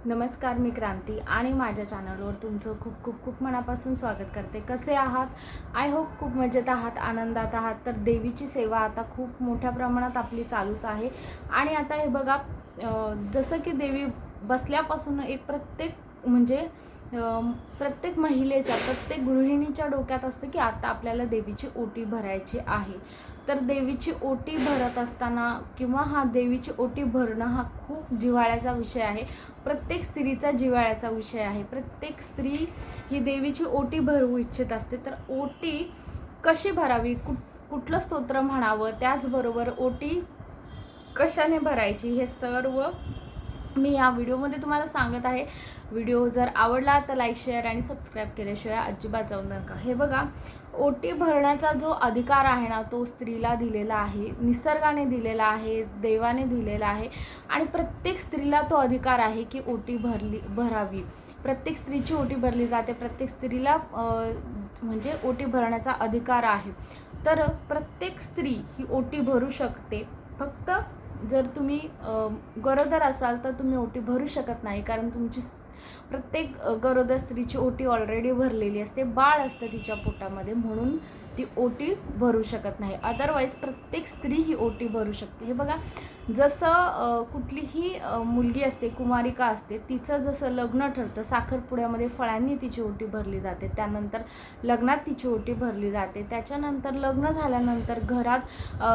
नमस्कार, मी क्रांती आणि माझ्या चॅनलवर तुमचं खूप खूप खूप मनापासून स्वागत करते. कसे आहात? आय होप खूप मजेत आहात, आनंदात आहात. तर देवीची सेवा आता खूप मोठ्या प्रमाणात आपली चालूच आहे. आणि आता हे बघा, जसं की देवी बसल्यापासून एक प्रत्येक म्हणजे प्रत्येक महिलेच्या, प्रत्येक गृहिणीच्या डोक्यात असतं की आता आपल्याला देवीची ओटी भरायची आहे. तर देवीची ओटी भरत असताना किंवा देवीची ओटी भरणं हा खूप जिव्हाळ्याचा विषय आहे. प्रत्येक स्त्रीचा जिव्हाळ्याचा विषय आहे. प्रत्येक स्त्री ही देवीची ओटी भरवू इच्छित असते. तर ओटी कशी भरावी, कुठलं स्तोत्र म्हणावं, त्याचबरोबर ओटी कशाने भरायची, हे सर्व मी या व्हिडिओमध्ये तुम्हाला सांगत आहे. व्हिडिओ जर आवडला तर लाईक, शेअर आणि सबस्क्राईब केल्याशिवाय अजिबात जाऊ नका. हे बघा, ओटी भरण्याचा जो अधिकार आहे ना, तो स्त्रीला दिलेला आहे, निसर्गाने दिलेला आहे, देवाने दिलेला आहे. आणि प्रत्येक स्त्रीला तो अधिकार आहे की ओटी भरावी. प्रत्येक स्त्रीची ओटी भरली जाते. प्रत्येक स्त्रीला म्हणजे ओटी भरण्याचा अधिकार आहे. तर प्रत्येक स्त्री ही ओटी भरू शकते. फक्त जर तुम्ही गरोदर असाल तर तुम्ही ओटी भरू शकत नाही, कारण तुमची प्रत्येक गरोदर स्त्रीची ओटी ऑलरेडी भरलेली असते. बाळ असतं तिच्या पोटामध्ये, म्हणून ती ओटी भरू शकत नाही. अदरवाईज प्रत्येक स्त्री ही ओटी भरू शकते. हे बघा, जसं कुठलीही मुलगी असते, कुमारिका असते, तिचं जसं लग्न ठरतं, साखरपुड्यामध्ये फळांनी तिची ओटी भरली जाते. त्यानंतर लग्नात तिची ओटी भरली जाते. त्याच्यानंतर लग्न झाल्यानंतर घरात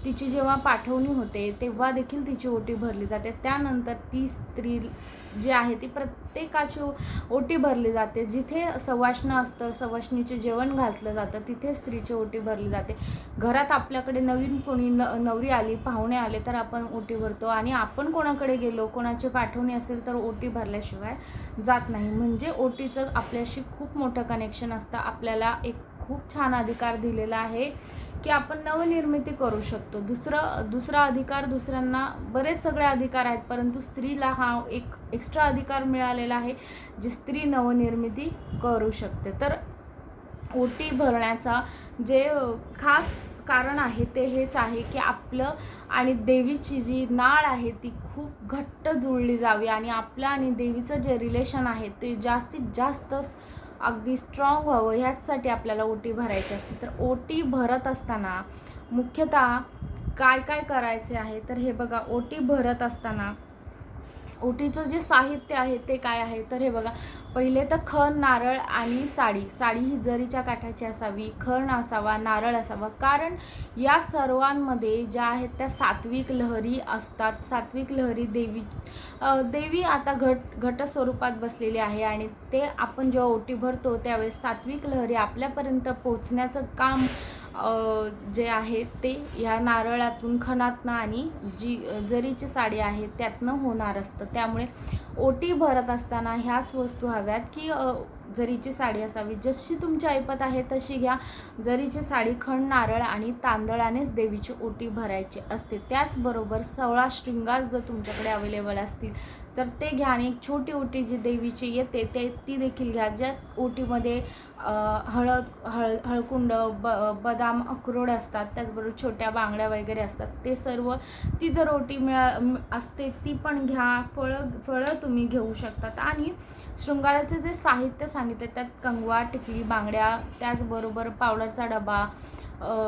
तिची जेव्हा पाठवणी होते तेव्हा देखील तिची ओटी भरली जाते. त्यानंतर ती स्त्री जी आहे ती प्रत्येकाची ओटी भरली जाते. जिथे सवाष्ण असतं, सवाष्णीचे जेवण घातलं जातं, तिथे स्त्रीची ओटी भरली जाते. घरात आपल्याकडे नवीन कोणी नवरी आली, पाहुणे आले तर आपण ओटी भरतो. आणि आपण कोणाकडे गेलो, कोणाची पाठवणी असेल तर ओटी भरल्याशिवाय जात नाही. म्हणजे ओटीचं आपल्याशी खूप मोठं कनेक्शन असतं. आपल्याला एक खूप छान अधिकार दिलेला आहे की आपण नवनिर्मिती करू शकतो. दुसरा अधिकार, दुसऱ्यांना बरेच सगळे अधिकार आहेत, परंतु स्त्रीला हा एक एक्स्ट्रा अधिकार मिळालेला आहे, जी स्त्री नवनिर्मिती करू शकते. तर ओटी भरण्याचा जे खास कारण आहे ते हेच आहे की आपलं आणि देवीची जी नाळ आहे ती खूप घट्ट जुळली जावी आणि आपलं आणि देवीचं जे रिलेशन आहे ते जास्तीत जास्त अगदी स्ट्रॉंग व्हावं, ह्याचसाठी आपल्याला ओटी भरायची असते. तर ओटी भरत असताना मुख्यतः काय काय करायचे आहे, तर हे बघा, ओटी भरत असताना ओटीचं जे साहित्य आहे ते काय आहे, तर हे बघा, पहिले तर खण, नारळ आणि साडी. साडी ही जरीच्या काठाची असावी, खण असावा, नारळ असावा, कारण या सर्वांमध्ये ज्या आहेत त्या सात्विक लहरी असतात. सात्विक लहरी देवी आता घट स्वरूपात बसलेली आहे आणि ते आपण जेव्हा ओटी भरतो त्यावेळेस सात्विक लहरी आपल्यापर्यंत पोचण्याचं काम जे आहे ते ह्या नारळातून, खणातनं आणि जी जरीची साडी आहे त्यातनं होणार असतं. त्यामुळे ओटी भरत असताना ह्याच वस्तू हव्यात की जरीची साडी असावी. जशी तुमची ऐपत आहे तशी घ्या. जरीची साडी, खण, नारळ आणि तांदळानेच देवीची ओटी भरायची असते. त्याचबरोबर 16 शृंगार जर तुमच्याकडे अवेलेबल असतील तर ते घ्या. आणि एक छोटी ओटी जी देवीची येते ती देखील घ्या, ज्या ओटीमध्ये हळकुंड, बदाम, अक्रोड असतात, त्याचबरोबर छोट्या बांगड्या वगैरे असतात. ते सर्व ती जर ओटी असते ती पण घ्या. फळं तुम्ही घेऊ शकतात. आणि शृंगाराचे जे साहित्य सांगितले त्यात कंगवा, टिकली, बांगड्या, त्याचबरोबर पावडरचा डबा,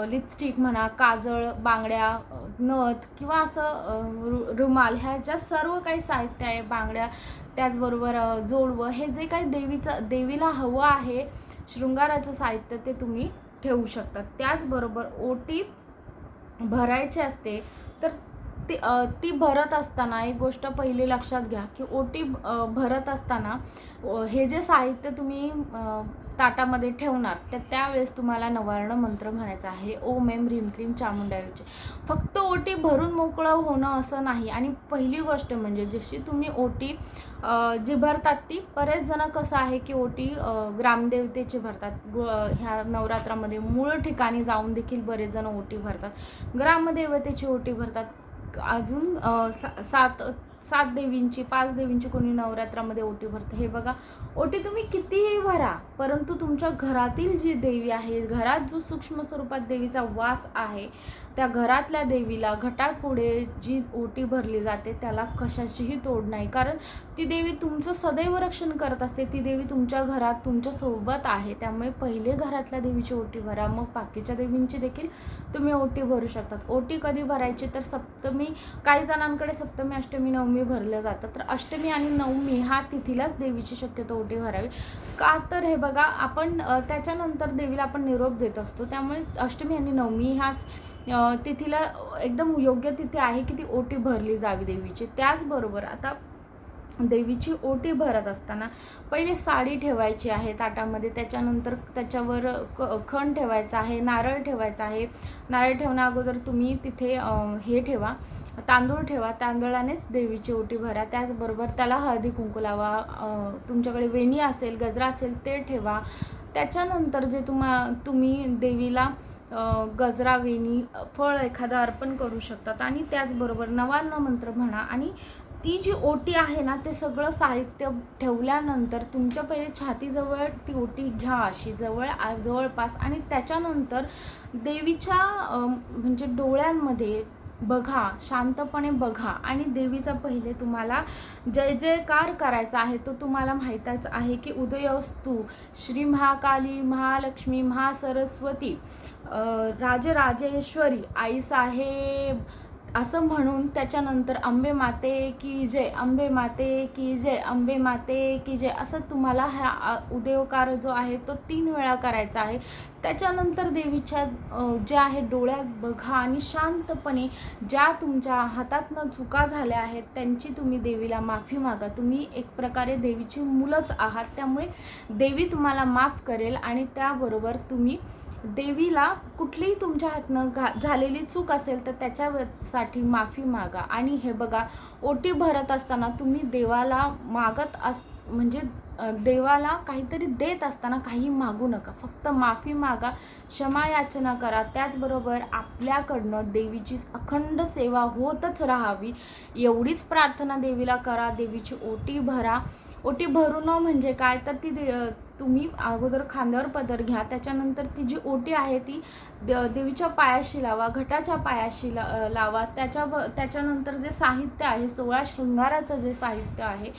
लिपस्टिक म्हणा, काजळ, बांगड्या, नथ किंवा असं रुमाल, ह्या ज्या सर्व काही साहित्य आहे, बांगड्या, त्याचबरोबर जोडवं, हे जे काही देवीला हवं आहे शृंगाराचं साहित्य ते तुम्ही ठेवू शकतात. त्याचबरोबर ओटी भरायची असते तर ती भरत असताना एक गोष्ट पहिली लक्षात घ्या की ओटी भरत असताना हे जे साहित्य तुम्ही ताटामध्ये ठेवणार त्यावेळेस तुम्हाला नवार्ण मंत्र म्हणायचा आहे, ओम एम ह्रीम क्रीम चामुंडाईचे. फक्त ओटी भरून मोकळं होणं असं नाही. आणि पहिली गोष्ट म्हणजे जशी तुम्ही ओटी जी भरतात ती बरेच जण कसं आहे की ओटी ग्रामदेवतेची भरतात. ह्या नवरात्रामध्ये मूळ ठिकाणी जाऊन देखील बरेच जण ओटी भरतात, ग्रामदेवतेची ओटी भरतात. अजून 7 देवींची 5 देवींची कोणी नवरात्रामध्ये ओटी भरतं. हे बघा, ओटी तुम्ही कितीही भरा, परंतु तुमच्या घरातील जी देवी आहे, घरात जो सूक्ष्म स्वरूपात देवीचा वास आहे, त्या घरातल्या देवीला घटापुढे जी ओटी भरली जाते त्याला कशाचीही तोड नाही. कारण ती देवी तुमचं सदैव रक्षण करत असते. ती देवी तुमच्या घरात तुमच्यासोबत आहे. त्यामुळे पहिले घरातल्या देवीची ओटी भरा, मग बाकीच्या देवींची देखील तुम्ही ओटी भरू शकतात. ओटी कधी भरायची तर सप्तमी, काही जणांकडे सप्तमी, अष्टमी, नवमी भरलं जातं. तर अष्टमी आणि नवमी ह्या तिथीलाच देवीची शक्यतो ओटी भरावी. का तर हे बघा, आपण त्याच्यानंतर देवीला आपण निरोप देत असतो. त्यामुळे अष्टमी आणि नवमी ह्याच तिथीला एकदम योग्य तिथी आहे की ती ओटी भरली जावी देवीची. त्याचबरोबर आता देवीची ओटी भरत असताना पहिले साडी ठेवायची आहे ताटामध्ये, त्याच्यानंतर त्याच्यावर खण ठेवायचा आहे, नारळ ठेवायचा आहे. नारळ ठेवण्या अगोदर तुम्ही तिथे हे ठेवा, तांदूळ ठेवा, तांदळानेच देवीची ओटी भरा. त्याचबरोबर त्याला हळदी कुंकू लावा, तुमच्याकडे वेणी असेल, गजरा असेल ते ठेवा. त्याच्यानंतर जे तुम्ही देवीला गजरा, वेणी, फळ एखादं अर्पण करू शकतात. आणि त्याचबरोबर नवार्ण मंत्र म्हणा. आणि ती जी ओटी आहे ना, ते सगळं साहित्य ठेवल्यानंतर तुमच्या पहिले छातीजवळ ती ओटी घ्या अशी जवळपास. आणि त्याच्यानंतर देवीच्या म्हणजे डोळ्यांमध्ये बघा, शांतपणे बघा. आणि देवीचा पहिले तुम्हाला जय जयकार करायचा आहे. तो तुम्हाला माहीतच आहे की उदयोस्तु श्री महाकाली, महालक्ष्मी, महासरस्वती, राजराजेश्वरी, आईसाहेब असं म्हणून त्याच्यानंतर अंबे माते की जय, अंबे माते की जय, अंबे माते की जय असं तुम्हाला हा उदयोकार जो आहे तो 3 वेळा करायचा आहे. त्याच्यानंतर देवीच्या ज्या आहे डोळ्यात बघा आणि शांतपणे ज्या तुमच्या हातातनं चुका झाल्या आहेत त्यांची तुम्ही देवीला माफी मागा. तुम्ही एक प्रकारे देवीची मुलंच आहात, त्यामुळे देवी तुम्हाला माफ करेल. आणि त्याबरोबर तुम्ही देवीला कुठलीही तुमच्या हातनं झालेली चूक असेल तर त्याच्यासाठी माफी मागा. आणि हे बघा, ओटी भरत असताना तुम्ही देवाला म्हणजे देवाला काहीतरी देत असताना काही मागू नका, फक्त माफी मागा, क्षमा याचना करा. त्याचबरोबर आपल्याकडनं देवीची अखंड सेवा होतच राहावी एवढीच प्रार्थना देवीला करा. देवीची ओटी भरा. ओटी भरून म्हणजे काय तर ती तुम्ही अगोदर खांद्यावर पदर घ्या, त्याच्यानंतर ती जी ओटी आहे ती देवीच्या पायाशी लावा, घटाच्या पायाशी लावा. त्याच्यानंतर जे साहित्य आहे, 16 शृंगाराचं जे साहित्य आहे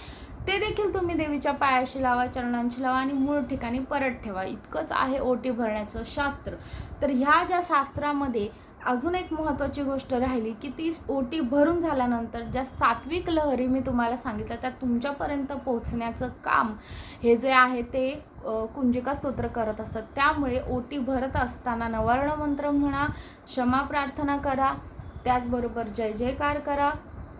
ते देखील तुम्ही देवीच्या पायाशी लावा, चरणांशी लावा आणि मूळ ठिकाणी परत ठेवा. इतकंच आहे ओटी भरण्याचं शास्त्र. तर ह्या ज्या शास्त्रामध्ये अजून एक महत्त्वाची गोष्ट राहिली की ती ओटी भरून झाल्यानंतर ज्या सात्विक लहरी मी तुम्हाला सांगितलं त्या तुमच्यापर्यंत पोहोचण्याचं काम हे जे आहे ते कुंजिका स्तोत्र करत असतात. त्यामुळे ओटी भरत असताना नवर्ण मंत्र म्हणा, क्षमा प्रार्थना करा, त्याचबरोबर जय जयकार करा.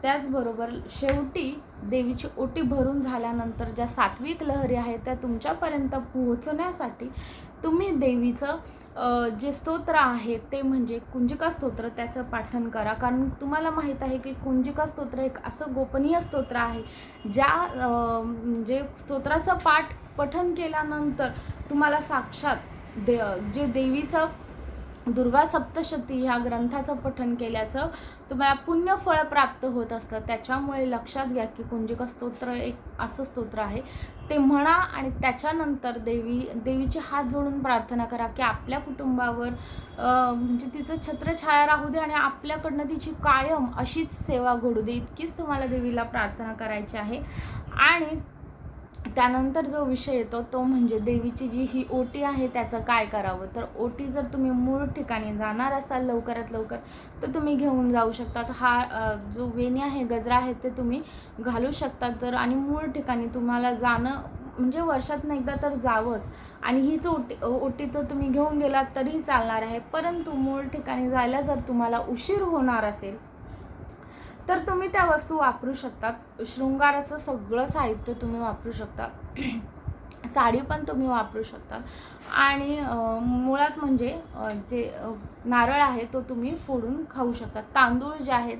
त्याचबरोबर शेवटी देवीची ओटी भरून झाल्यानंतर ज्या सात्विक लहरी आहेत त्या तुमच्यापर्यंत पोहोचण्यासाठी तुम्ही देवीचं जे स्तोत्र आहे ते म्हणजे कुंजिका स्तोत्र त्याचं पाठन करा. कारण तुम्हाला माहीत आहे की कुंजिका स्तोत्र एक असं गोपनीय स्तोत्र आहे जे स्तोत्राचं पठन केल्यानंतर तुम्हाला साक्षात जे देवीचं दुर्गा सप्तशती ह्या ग्रंथाचं पठन केल्याचं तुम्हाला पुण्यफळ प्राप्त होत असतं. त्याच्यामुळे लक्षात घ्या की कुंजिका स्तोत्र एक असं स्तोत्र आहे ते म्हणा आणि त्याच्यानंतर देवीचे हात जोडून प्रार्थना करा की आपल्या कुटुंबावर म्हणजे तिचं छत्रछाया राहू दे आणि आपल्याकडनं तिची कायम अशीच सेवा घडू दे. इतकीच तुम्हाला देवीला प्रार्थना करायची आहे. आणि त्यानंतर जो विषय येतो तो म्हणजे देवीची जी ही ओटी आहे त्याचं काय करावं. तर ओटी जर तुम्ही मूळ ठिकाणी जाणार असाल लवकरात लवकर तर तुम्ही घेऊन जाऊ शकतात. हा जो वेणी आहे, गजरा आहे ते तुम्ही घालू शकतात. तर आणि मूळ ठिकाणी तुम्हाला जाणं म्हणजे वर्षातून एकदा तर जावंच. आणि हीच ओटी तर तुम्ही घेऊन गेलात तरीही चालणार आहे. परंतु मूळ ठिकाणी जायला जर तुम्हाला उशीर होणार असेल तर तुम्ही त्या वस्तू वापरू शकतात. शृंगाराचं सगळं साहित्य तुम्ही वापरू शकता. साडी पण तुम्ही वापरू शकतात. आणि मुळात म्हणजे जे नारळ आहे तो तुम्ही फोडून खाऊ शकता. तांदूळ जे आहेत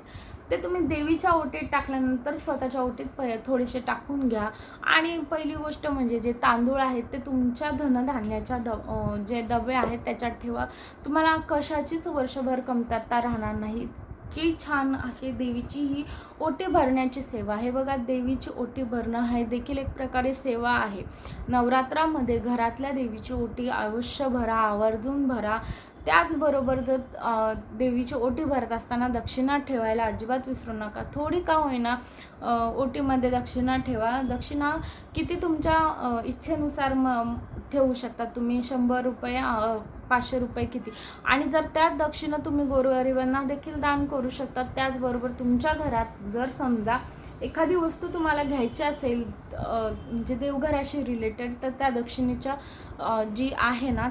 ते तुम्ही देवीच्या ओटीत टाकल्यानंतर स्वतःच्या ओटीत थोडेसे टाकून घ्या. आणि पहिली गोष्ट म्हणजे जे तांदूळ आहेत ते तुमच्या धनधान्याच्या जे डबे आहेत त्याच्यात ठेवा. तुम्हाला कशाचीच वर्षभर कमतरता राहणार नाही. इतकी छान अशी देवीची ही ओटी भरण्याची सेवा. हे बघा, देवीची ओटी भरणं हे देखील एक प्रकारे सेवा आहे. नवरात्रामध्ये घरातल्या देवीची ओटी अवश्य भरा, आवर्जून भरा. त्याचबरोबर जर देवीची ओटी भरत असताना दक्षिणा ठेवायला अजिबात विसरू नका. थोडी का होईना ओटीमध्ये दक्षिणा ठेवा. दक्षिणा किती तुमच्या इच्छेनुसार ठेवू शकता तुम्ही, 100 रुपये, 500 रुपये, किती. आणि जर त्यात दक्षिणा तुम्ही गोरगरिबांना देखील दान करू शकता. त्याचबरोबर तुमच्या घरात जर समजा एखादी वस्तू तुम्हाला घ्यायची असेल म्हणजे देवघराशी रिलेटेड, तर त्या दक्षिणेच्या जी आहे ना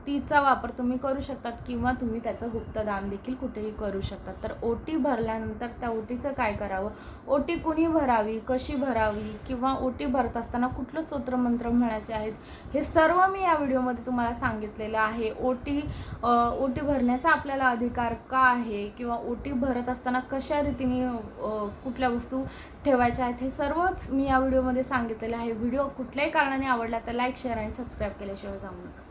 तिचा वापर तुम्ही करू शकतात किंवा तुम्ही त्याचं गुप्तदान देखील कुठेही करू शकतात. तर ओटी भरल्यानंतर त्या ओटीचं काय करावं, ओटी कुणी भरावी, कशी भरावी, किंवा ओटी भरत असताना कुठलं स्तोत्रमंत्र म्हणायचे आहेत, हे सर्व मी या व्हिडिओमध्ये तुम्हाला सांगितलेलं आहे. ओटी भरण्याचा आपल्याला अधिकार का आहे, किंवा ओटी भरत असताना कशा रीतीने कुठल्या वस्तू ठेवायच्या आहेत, हे सर्वच मी या व्हिडिओमध्ये सांगितलेलं आहे. व्हिडिओ कुठल्याही कारणाने आवडला तर लाईक, शेअर आणि सबस्क्राईब केल्याशिवाय जाऊ नका.